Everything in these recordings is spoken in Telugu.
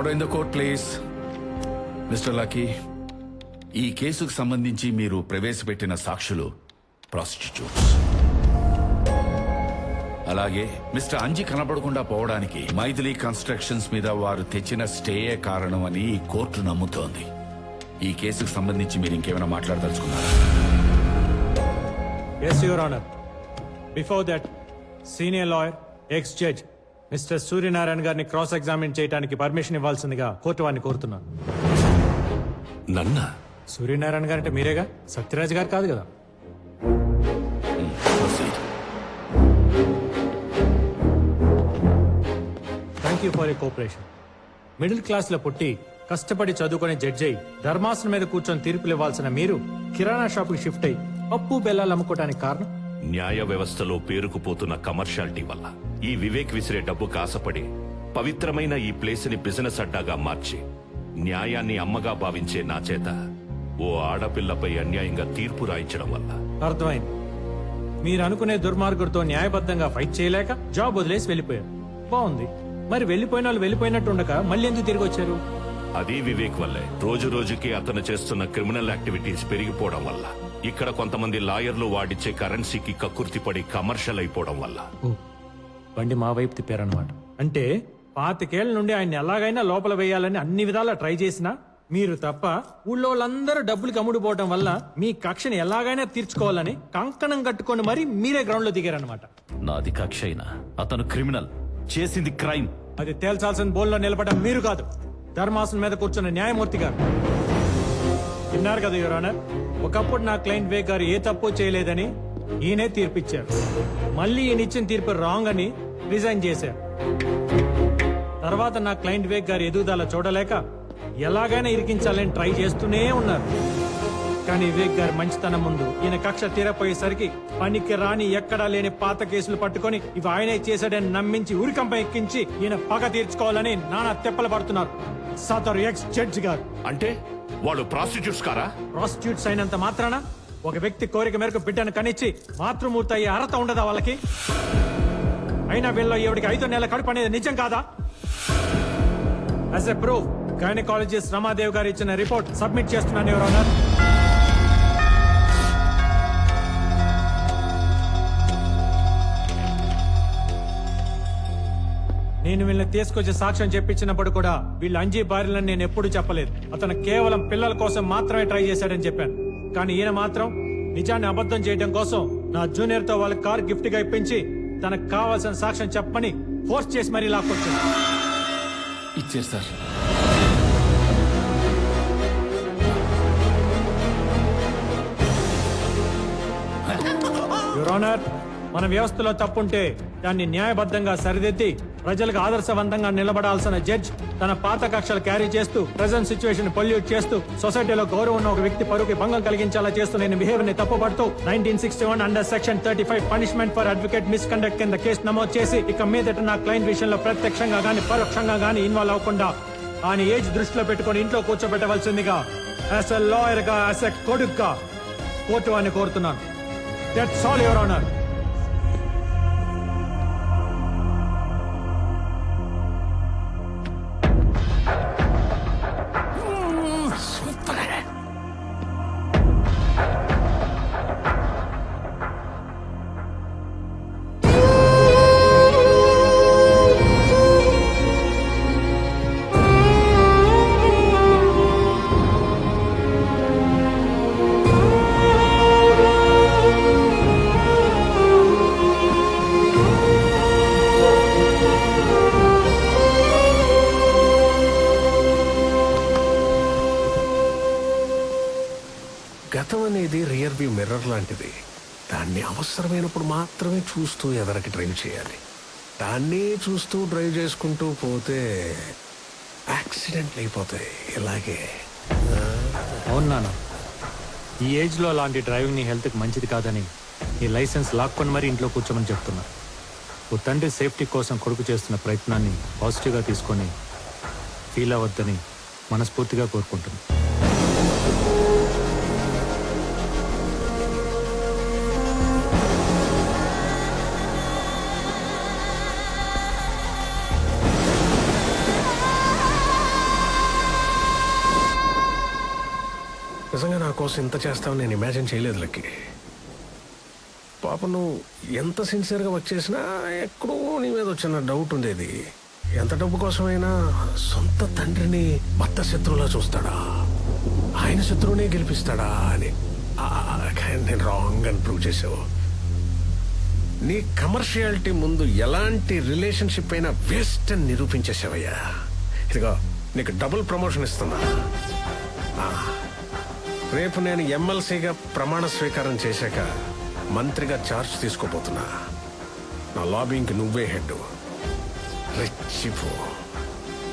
Order in the court please. Mister lucky, ఈ కేసుకు సంబంధించి మీరు ప్రవేశపెట్టిన సాక్షులు ప్రాస్టిట్యూట్స్. అలాగే మిస్టర్ అంజి కనపడకుండా పోవడానికి మైథిలి కన్స్ట్రక్షన్స్ మీద వారు తెచ్చిన స్టేయే కారణం అని ఈ కోర్టు నమ్ముతోంది. ఈ కేసుకు సంబంధించి మీరు ఇంకేమైనా మాట్లాడదలుచుకున్నారా? Yes, Your Honor. Before that, senior lawyer, ex-judge, mister Suryanarayana గారిని క్రాస్ ఎగ్జామిన్ చేయడానికి పర్మిషన్ ఇవ్వాల్సిందిగా కోర్టు వారిని కోరుతున్నాను. నన్న సూర్యనారాయణ గారు అంటే మీరేగా, సత్యరాజ్ గారు కాదు కదా. Thank you for you cooperation. Middle class లో పుట్టి కష్టపడి చదువుకునే జడ్జి అయి ధర్మాసనం మీద కూర్చొని తీర్పులు ఇవ్వాల్సిన మీరు కిరాణా షాప్ కి షిఫ్ట్ అయి పప్పు బెల్లాలు అమ్ముకోవడానికి కారణం? న్యాయ వ్యవస్థలో పేరుకుపోతున్న కమర్షియాలిటీ వల్ల ఈ వివేక్ విసిరే డబ్బుకు ఆశపడి పవిత్రమైన ఈ ప్లేస్ ని బిజినెస్ అడ్డాగా మార్చి న్యాయాన్ని అమ్మగా భావించే నా చేత ఓ ఆడపిల్లపై అన్యాయంగా తీర్పు రాయించడం వల్ల. అర్థమైంది. మీరు అనుకునే దుర్మార్గుడితో న్యాయబద్ధంగా ఫైట్ చేయలేక జాబ్ వదిలేసి వెళ్ళిపోయారు. బాగుంది. మరి వెళ్ళిపోయిన వాళ్ళు వెళ్ళిపోయినట్టు ఉండక మళ్ళీ ఎందుకు తిరిగి వచ్చారు? అది వివేక్ వల్లే. రోజు రోజుకి అతను చేస్తున్న క్రిమినల్ యాక్టివిటీస్ పెరిగిపోవడం వల్ల, ఇక్కడ కొంతమంది లాయర్లు వాడిచ్చే కరెన్సీకి కక్కుర్తిపడి కమర్షియల్ అయిపోవడం వల్ల. బండి మా వైపు తిప్పారనమాట. అంటే 25 ఏళ్ల నుండి ఆయన ఎలాగైనా లోపల వేయాలని అన్ని విధాలా ట్రై చేసినా మీరు తప్ప ఊళ్ళో వాళ్ళందరూ డబ్బులకి అమ్ముడుపోవటం వల్ల మీ కక్షని ఎలాగైనా తీర్చుకోవాలని కంకణం కట్టుకొని మరీ మీరే గ్రౌండ్ లో దిగారనమాట. నాది కక్ష అయినా అతను క్రిమినల్, చేసింది క్రైమ్. అది తేల్చాల్సిన బోల్లో నిలబడడం మీరు కాదు, ధర్మాసనం మీద కూర్చున్న న్యాయమూర్తి గారు. విన్నారు కదా యువర్ ఆనర్, ఒకప్పుడు నా క్లయింట్ వేగ్ గారు ఏ తప్పు చేయలేదని ఈయనే తీర్పిచ్చారు. మళ్ళీ ఈయన ఇచ్చిన తీర్పు రాంగ్ అని రిజైన్ చేశారు. తర్వాత నా క్లయింట్ వేగ్ గారి ఎదుగుదల చూడలేక ఎలాగైనా ఇరికించాలని ట్రై చేస్తూనే ఉన్నారు. కానీ వివేక్ గారి మంచితనం ముందు ఈయన కక్ష తీరపోయేసరికి పనికి రాని ఎక్కడా లేని పాత కేసులు పట్టుకొని ఇవి ఆయనే చేశాడని నమ్మించి ఉరికంపై ఎక్కించి ఈయన పగ తీర్చుకోవాలని నానా తెప్పలు పడుతున్నారు సదరు ఎక్స్ జడ్జి గారు. అంటే వాళ్ళు ప్రాస్టిట్యూట్స్ కారా? ప్రాస్టిట్యూట్స్ అయినంత మాత్రాన ఒక వ్యక్తి కోరిక మేరకు బిడ్డను కనిచ్చి మాతృమూర్తి అయ్యే అర్హత ఉండదా వాళ్ళకి? అయినా వీళ్ళలో ఎవడికి 5 నెలల కడుపు అనేది నిజం కాదా? As a proof gynaecologist Ramadev గారు ఇచ్చిన రిపోర్ట్ సబ్మిట్ చేస్తున్నాను యువర్ ఆనర్. నేను వీళ్ళని తీసుకొచ్చి సాక్ష్యం చెప్పించినప్పుడు కూడా వీళ్ళు అంజీ భార్యలని నేను ఎప్పుడు చెప్పలేదు. అతను కేవలం పిల్లల కోసం మాత్రమే ట్రై చేశాడని చెప్పాను. కానీ ఈయన మాత్రం నిజాన్ని అబద్ధం చేయడం కోసం నా జూనియర్ తో వాళ్ళ కార్ గిఫ్ట్ గా ఇప్పించి తనకు కావాల్సిన సాక్ష్యం చెప్పని ఫోర్స్ చేసి మరీ లాక్కొచ్చాడు. ఇచ్చేరు సార్. యువర్ ఆనర్, మన వ్యవస్థలో తప్పుంటే దాన్ని న్యాయబద్ధంగా సరిదిద్ది ప్రజలకు ఆదర్శవంతంగా నిలబడాల్సిన జడ్జ్ తన పాత కక్షలు క్యారీ చేస్తూ ప్రెజెంట్ సిచ్యువేషన్ పొల్యూట్ చేస్తూ సొసైటీలో గౌరవం ఉన్న ఒక వ్యక్తి పరువుకి భంగం కలిగించేలా చేస్తున్న బిహేవియర్ ని తప్పుపడుతూ 1961 under section 35 punishment for advocate misconduct కింద కేసు నమోదు చేసి ఇక మీదట నా క్లయింట్ విషయంలో ప్రత్యక్షంగా గాని పరోక్షంగా గాని ఇన్వాల్వ్ అవ్వకుండా ఆయన ఏజ్ దృష్టిలో పెట్టుకుని ఇంట్లో కూర్చోబెట్టవలసిందిగా యాజ్ ఎ లాయర్ గా, యాజ్ ఎ కొడుగ్గా కోర్టు అని కోరుతున్నాను. That's all your honour. గతం అనేది రియర్ వ్యూ మిర్రర్ లాంటిది. దాన్ని అవసరమైనప్పుడు మాత్రమే చూస్తూ ఎదరికి డ్రైవ్ చేయాలి. దాన్ని చూస్తూ డ్రైవ్ చేసుకుంటూ పోతే యాక్సిడెంట్లు అయిపోతాయి. ఇలాగే అవును నాన్న, ఈ ఏజ్ లో అలాంటి డ్రైవింగ్ నీ హెల్త్ కి మంచిది కాదని ఈ లైసెన్స్ లాక్కొని మరీ ఇంట్లో కూర్చోమని చెప్తున్నా. ఓ తండ్రి సేఫ్టీ కోసం కొడుకు చేస్తున్న ప్రయత్నాన్ని పాజిటివ్గా తీసుకొని ఫీల్ అవ్వద్దని మనస్ఫూర్తిగా కోరుకుంటున్నాను. నిజంగా నా కోసం ఇంత చేస్తావని నేను ఇమాజిన్ చేయలేదు లక్కి. పాప నువ్వు ఎంత సిన్సియర్గా వర్క్ చేసినా ఎక్కడో నీ మీద వచ్చిన డౌట్ ఉండేది. ఎంత డబ్బు కోసమైనా సొంత తండ్రిని భర్త శత్రువులా చూస్తాడా, ఆయన శత్రువునే గెలిపిస్తాడా అని. కానీ నేను రాంగ్ అని ప్రూవ్ చేసావు. నీ కమర్షియాలిటీ ముందు ఎలాంటి రిలేషన్షిప్ అయినా వేస్ట్ అని నిరూపించేసావయ్యా. ఇదిగో నీకు డబుల్ ప్రమోషన్ ఇస్తున్నా. రేపు నేను ఎమ్మెల్సీగా ప్రమాణ స్వీకారం చేశాక మంత్రిగా ఛార్జ్ తీసుకోబోతున్నా. నా లాబింగ్కి నువ్వే హెడ్. రెచ్చిపో,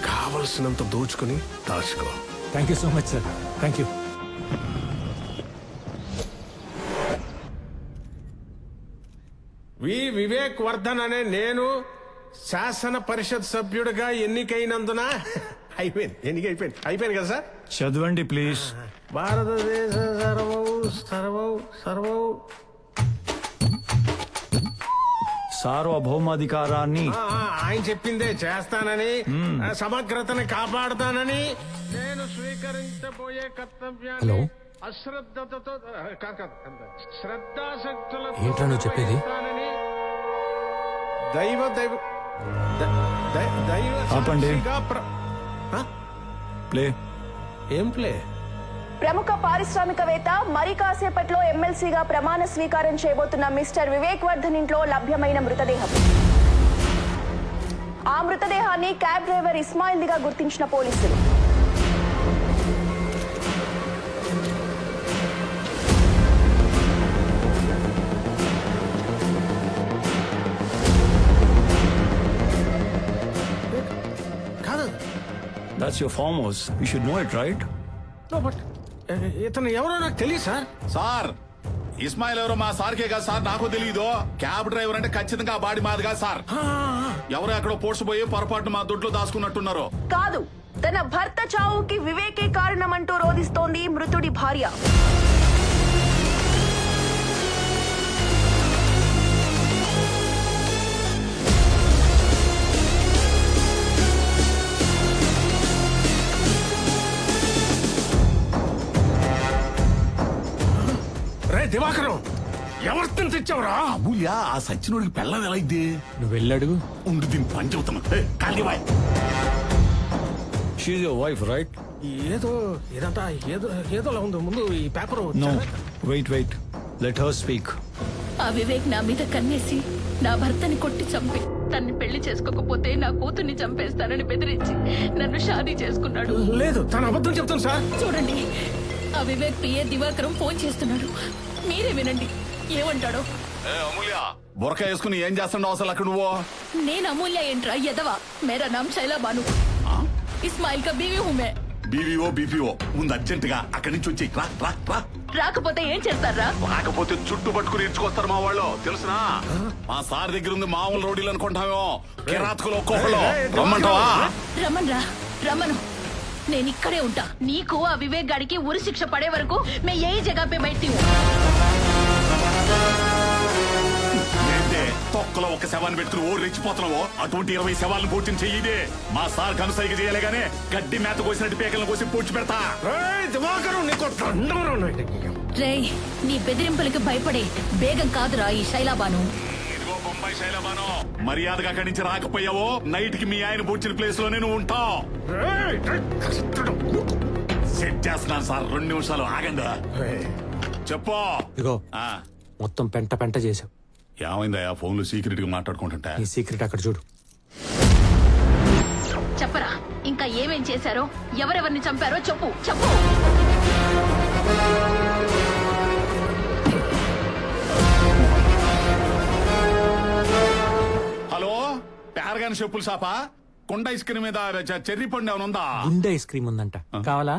కావలసినంత దోచుకుని దాచుకో. Thank you so much sir. Thank you. Vivek Vardhan అనే నేను శాసన పరిషత్ సభ్యుడిగా ఎన్నికైనందున అయిపోయింది కదా సార్. చదవండి ప్లీజ్. భారతదేశ సర్వౌ సార్వభౌమాధికారాన్ని ఆయన చెప్పిందే చేస్తానని, సమగ్రతని కాపాడుతానని, నేను స్వీకరించబోయే కర్తవ్యాన్ని అశ్రద్ధతో శ్రద్ధాశక్తులతో ఏంట్రా నువ్వు చెప్పేది? దైవ ఆపండి. సాక్షిగా ప్లే. ఏం ప్లే? ప్రముఖ పారిశ్రామికవేత్త మరి కాసేపట్లో ఎమ్మెల్సీగా ప్రమాణ స్వీకారం చేయబోతున్న మిస్టర్ వివేక్ వర్ధన్ ఇంట్లో లభ్యమైన మృతదేహం. ఆ మృతదేహాన్ని క్యాబ్ డ్రైవర్ ఇస్మాయిల్ దిగా గుర్తించిన పోలీసులు. కాదు. That's your farmhouse. You should know it, right? No, but ఇతను ఎవరో నాకు తెలియదు సార్. సార్ ఇస్మాయిల్ ఎవరో మా సార్కే కాదు సార్, నాకు తెలియదు. క్యాబ్ డ్రైవర్ అంటే ఖచ్చితంగా ఆ బాడీ మాది కాదు సార్. ఎవరో ఎక్కడో పోడ్చిపోయి పొరపాటున మా దొడ్లో దాచుకున్నట్టున్నారు. కాదు, తన భర్త చావుకి వివేకే కారణమంటూ రోధిస్తోంది మృతుడి భార్య. రే దివాకరం, ఎవరిని తెచ్చావురా? అమూల్య ఆ సచ్చినోడికి పెళ్ళం ఎలా ఇద్ది? నువ్వు వెళ్ళడుగు. ఉండి దీన్ని పని చెబుతున్నా. కాలి బాయ్. She's your wife, right? ఇదంతా ఏదోలా ఉంది. ముందు ఈ paper No. Wait. Let her speak. ఆ వివేక్ నా మీద కన్నేసి నా భర్తని కొట్టి చంపి తన్ని పెళ్లి చేసుకోకపోతే నా కూతుర్ని చంపేస్తానని బెదిరించి నన్ను షాదీ చేసుకున్నాడు. లేదు, తను అబద్ధం చెప్తాను సార్. చూడండి, ఆ వివేక్ పిఏ దివాకరం ఫోన్ చేస్తున్నాడు. మీరే వినండి ఏమంటాడో. అమూల్య బురక వేసుకుని ఏం చేస్తున్నావు అసలు అక్కడ నువ్వు? నేను అమూల్య ఏంట్రా ఎదవా. మేరా నామ్ శైలా బాను. ఇస్మాయిల్ కా బీవీ హూ మే. బీపీఓ ముందు అర్జెంట్ గా అక్కడి నుంచి వచ్చి రా. రాకపోతే ఏం చేస్తారా? రాకపోతే చుట్టు పట్టుకుని ఇచ్చుకొస్తారు మా వాళ్ళు, తెలుసునా? మా సార్ దగ్గర ఉంది మామూలు రోడీలు అనుకుంటామేమో. కిరాతకులు ఒక్కొక్కళ్ళు రమ్మంటావా? రమ్మను. నేను ఇక్కడే ఉంటా. నీకు ఆ వివేక్ గాడికి ఉరి శిక్ష పడే వరకు మే ఏ జగह पे बैठती हूं. ఏంటే తొక్కలో ఒక శవాన్ని పెట్టుకుని ఓ రెచ్చిపోతున్నావో? అటువంటి 20 శవాలను పూడ్చిన చెయ్యిదే. మా సార్ కనుసైకి చేయలే గానే గడ్డి మేత కోసినట్టు పేకలను కోసి పూడ్చి పెడతా. దివాకరం నీకు రేయ్, నీ బెదిరింపులకి భయపడే బేగం కాదురా ఈ శైలాబాను. ఇదిగో బొంబాయి శైలబాను, మర్యాదగా అక్కడి నుంచి రాకపోయావో నైట్ కి మీ ఆయన పూడ్చిన ప్లేస్ లోనే నువ్వు ఉంటావు. సెట్ చేస్తున్నాను సార్, 2 నిమిషాలు ఆగండి. చెప్పు. ఇగో ఆ, మొత్తం పెంట చేసావు. ఏమైందయ్యా ఫోన్ లో సీక్రెట్ గా మాట్లాడుకుంటుంటా? నీ సీక్రెట్ అక్కడ చూడు. చెప్పరా, ఇంకా ఏమేం చేశారో, ఎవరెవరిని చంపారో చెప్పు. హలో, ప్యారగాన్ చెప్పులు షాపా? కొండ ఐస్ క్రీమ్ మీద చెర్రీ పండు ఏమైనా ఉందా? గుండె ఐస్ క్రీమ్ ఉందంట, కావాలా?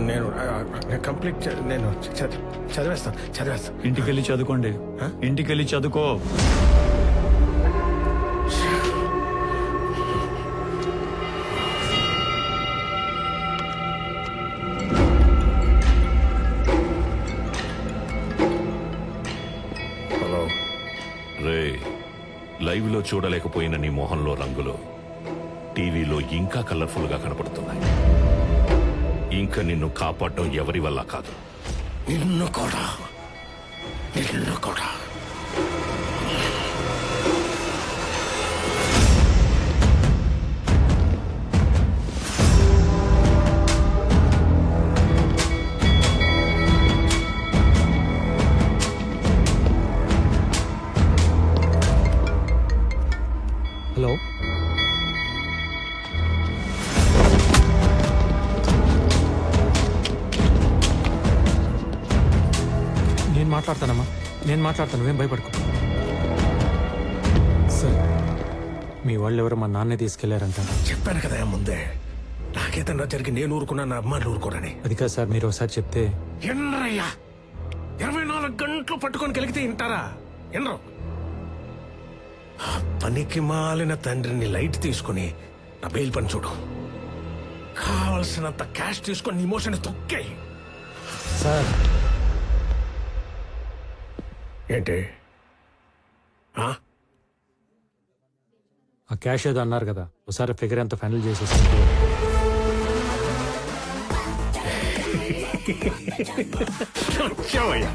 నేను కంప్లీట్ నేను చదివేస్తాను. ఇంటికెళ్ళి చదువుకోండి. ఇంటికెళ్ళి చదువుకో. హలో. రే, లైవ్ లో చూడలేకపోయిన నీ మొహంలో రంగులు టీవీలో ఇంకా కలర్ఫుల్ గా కనపడుతున్నాయి. ఇంకా నిన్ను కాపాడడం ఎవరి వల్ల కాదు. నిన్ను కూడా నిన్ను కూడా హలో నేను మాట్లాడతానమ్మా, నేను మాట్లాడతాను, నువ్వేం భయపడుకో. సార్, మీ వాళ్ళు ఎవరో మా నాన్నే తీసుకెళ్లారంట. చెప్పాను కదా ముందే, నాకేదన్నా జరిగి నేను ఊరుకున్నా, నా అమ్మాయిలు ఊరుకోరని. అది కాదు సార్, మీరు ఒకసారి చెప్తే. ఎన్నరయ్యా 24 గంటలు పట్టుకొని కలిగితే వింటారా? ఎన్నరు ఆ పనికి మాలిన తండ్రిని లైట్ తీసుకుని నా బెయిల్ పని చూడు. కావలసినంత క్యాష్ తీసుకొని ఇమోషన్ తొక్కాయి. సార్, ఏంటి ఆ? ఆ క్యాష్ ఏదో అన్నారు కదా, ఒకసారి ఫిగర్ ఎంత ఫైనల్ చేసేసి. వచ్చావయ్యా.